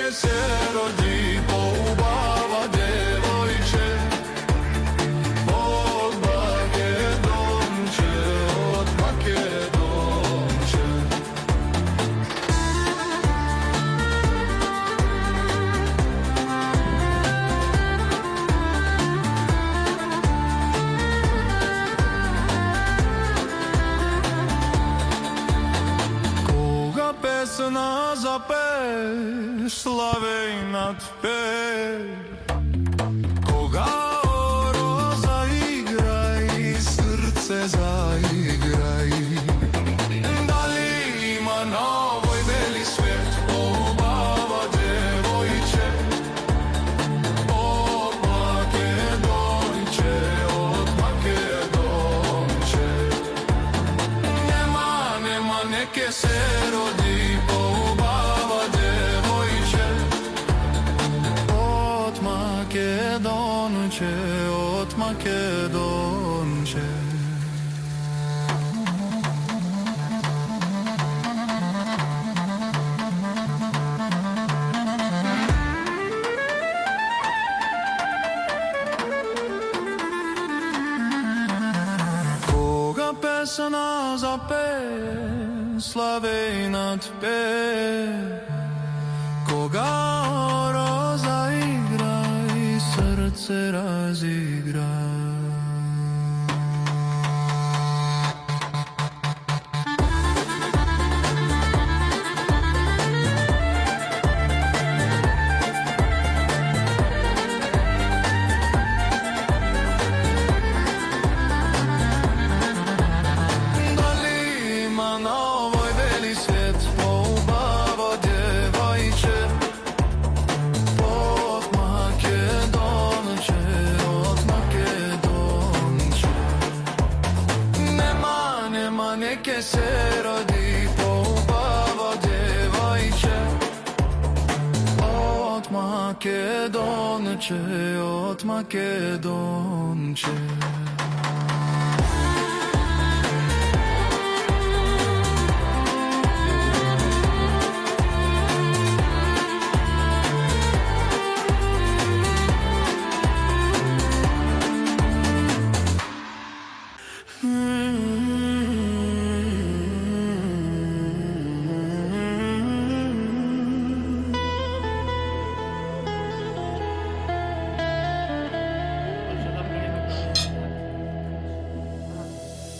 neke se rodi poubava devojče od Makedonče, od Makedonče. Koga pesna zapeš, Slavejna tpej, koga oro zaigraj, srce zaigraj. Da li ima na ovoj beli svet poubava devojče od Makedonče, od Makedonče. Nema neke se rodi poubava devojče od Makedonče, od Makedonče. Koga pesna zapeš, Slavejna tpej, koga oro zaigraj, srce razigraj. Na ovoj beli svet poubava devojče od Makedonče, od Makedonče. Nema neke se rodi poubava devojče od Makedonče, od Makedonče.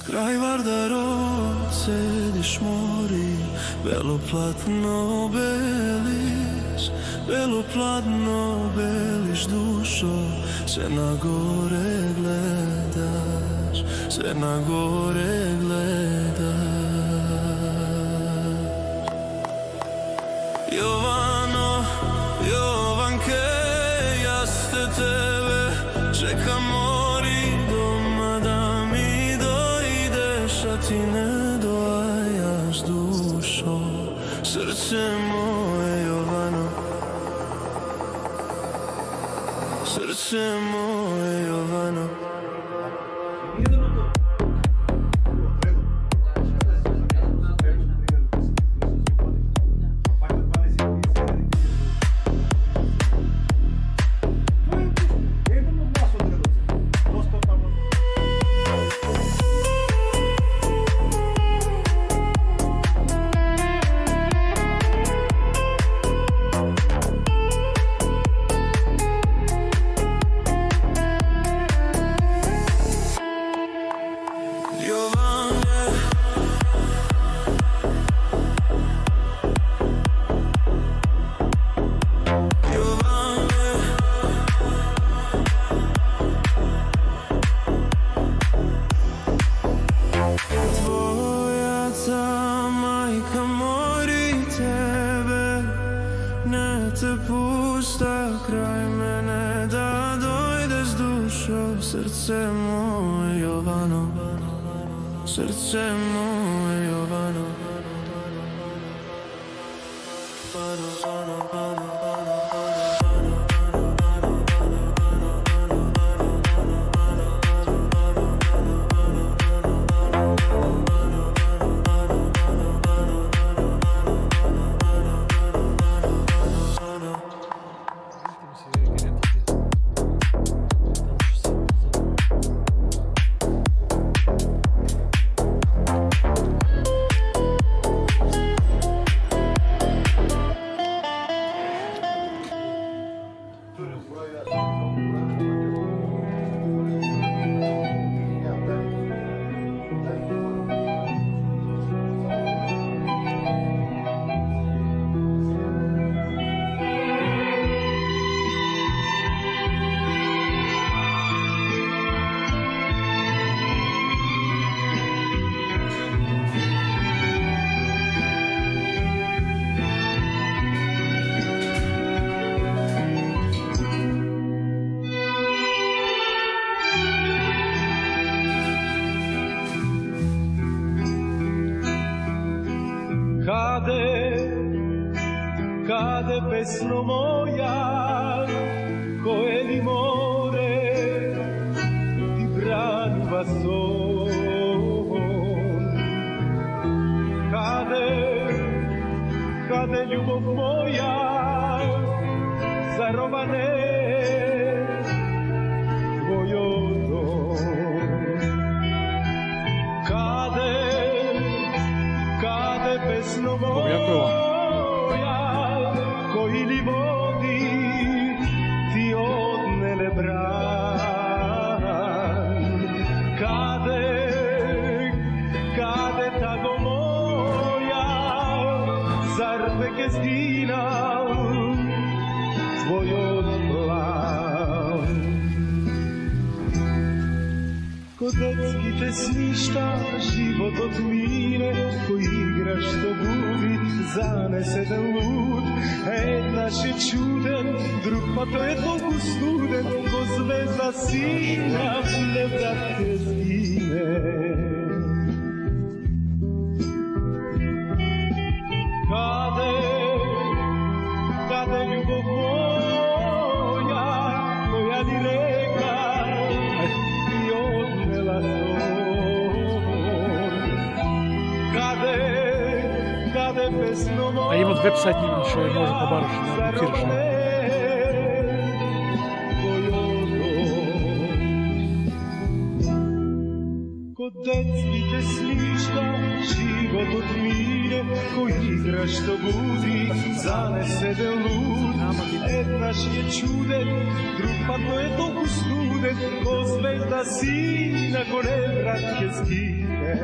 Kraj Vardarot sediš mori, belo platno beliš, belo platno beliš dušo, se na gore gledaš, se na gore gledaš. Jovano, Jovanke, jaz te tebe čekam mori doma da mi dojdeš, a ti ne dojaš dušo, srce moje Jovano, srce moje Jovano. te pusta kraj mene, da dojdeš dušo, srce moje Jovano, srce moje Jovano. No. Cade pesno moja, koje li more ti brani vason. Cade ljubov moja, zarovane tvojom. Cade pesno moja, koji li vodi ti odnele bran. Cade tago moja, zar veke zginal tvoj odplan. Ko detski te sništa, život odmine, ko igraš to budi, zanese den lud. Naš je čuden, drug pa to je toliko studen, ko zvezda sina, ne vrate zgine. Cade ljubov moja, koja li reka ti odnela son. Cade pesno moja, А имат вебсайт има што може да побараш да букираш. Kod detski te slišta, život odmine, ko igraš to budi, zanese den lud. Naš je čuden, drug pa to je toliko studen, ko zvezda sina, ko nevratke zgine.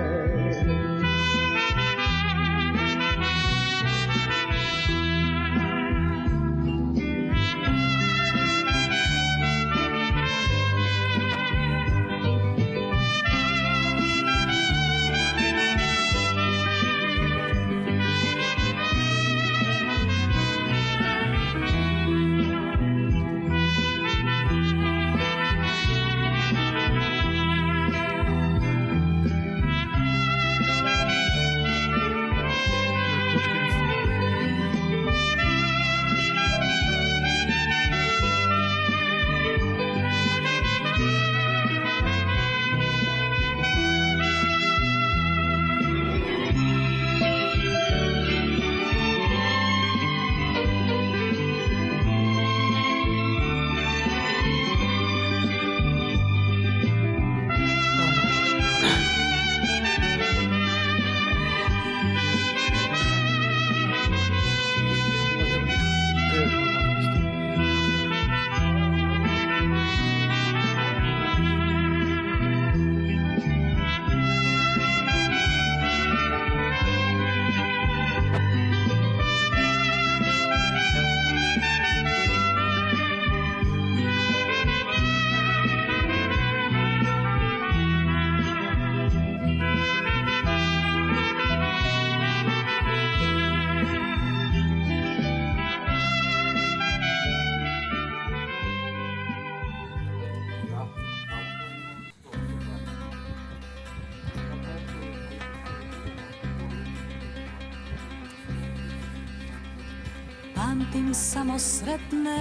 Pamtim samo sretne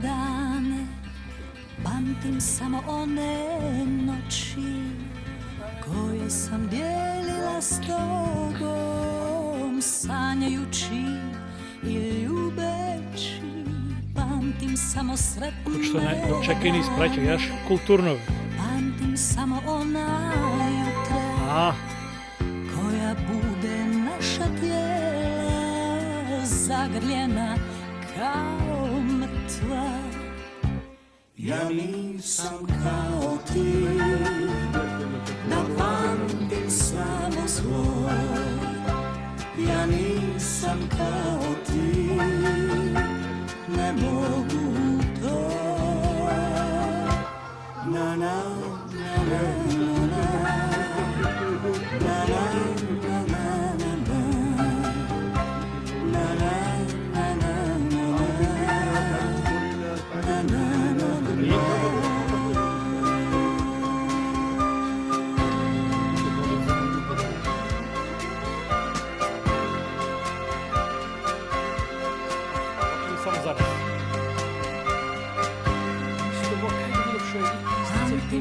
dane, pamtim samo one noći koje sam dijelila s tobom, sanjajući i ljubeći. Pamtim samo sretne Што не чекај ни испраќа, јаш културно. Pamtim samo ona jutra koja bude naša tijela zagrljena kao mrtva. Ja nisam kao ti, da pamtim samo zlo. Ja nisam kao ti, ne mogu to. Na na na na na na na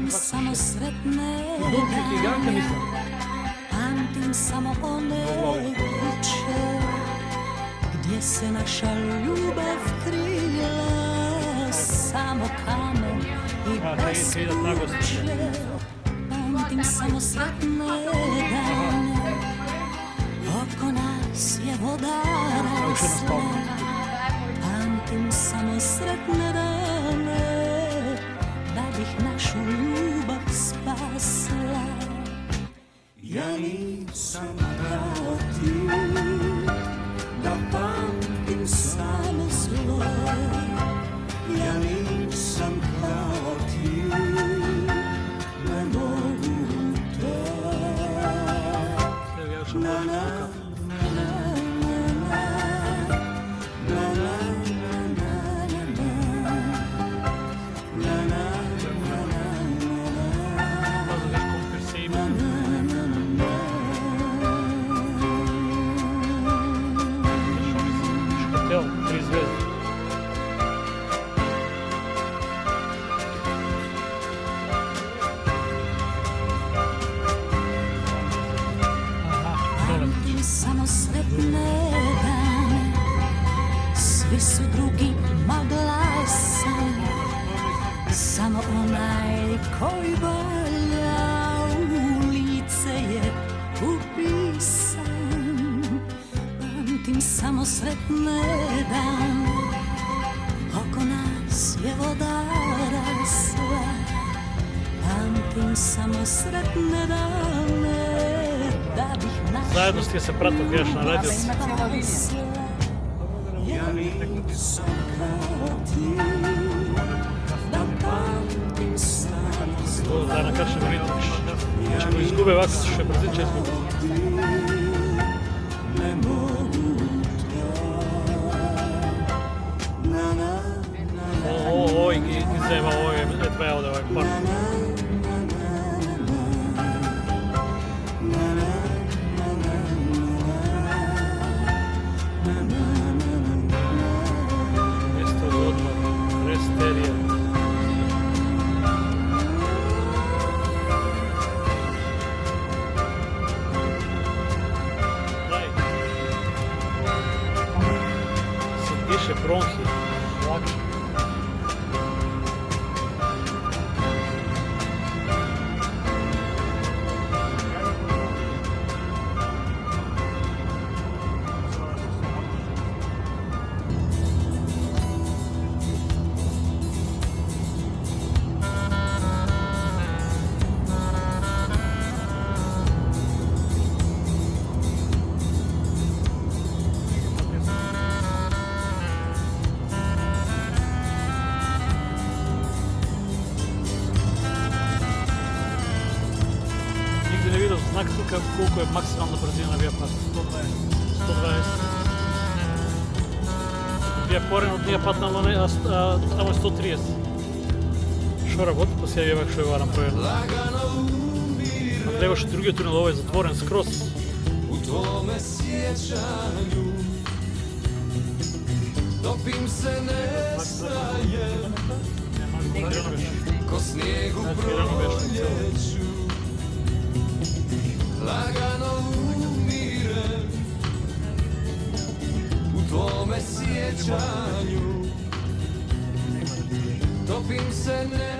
Pamtim samo sretne Dupčiki, Janka dane, mislim. pamtim samo one kuće gdje se naša ljubav krila, samo kamen i bespuće. Pamtim samo sretne dane, oko nas je voda rasla. Pamtim samo sretne dane, da bih našu ljubav spasla. Ja nisam kao ti, da pamtim samo zlo. Ja nisam kao ti, ne mogu to. Na, na, na, na, na, na, na, na, na, Hotel, 3 zvezde. Pamtim samo sretne dane, svi su drugi magla san, samo onaj koji valja u lice je upisan. Pamtim samo sretne dane, oko nas je voda rasla. Pamtim samo sretne dane, da bih našu Zajedno ste se pratili još na radio. spasla. ja nisam kao ti, da pamtim samo zlo. To da na kašem ritmiš. Ćemo izgube ovako što je brzin će izgubiti. Ne mogu to. Na, na, Ovo izajema, ovo je dva ovdje ovaj par. Mjesto za odmor, resterija. Daj. Se diše bronhi, lakše. Nigdje ne vidio znak tu koliko je maksimalna brzina na Vijapadu. 120. Vijaporen nije patnalo, a tamo je 130. Što работа, pa se ja vijevak što je varam projedno. A trebaš i drugi tunel, ovo je zatvoren skroz. U tvome sjećanju topim se nestajem ko snijeg u proljeću. Lagano umirem u tvome sjećanju topim se nestajem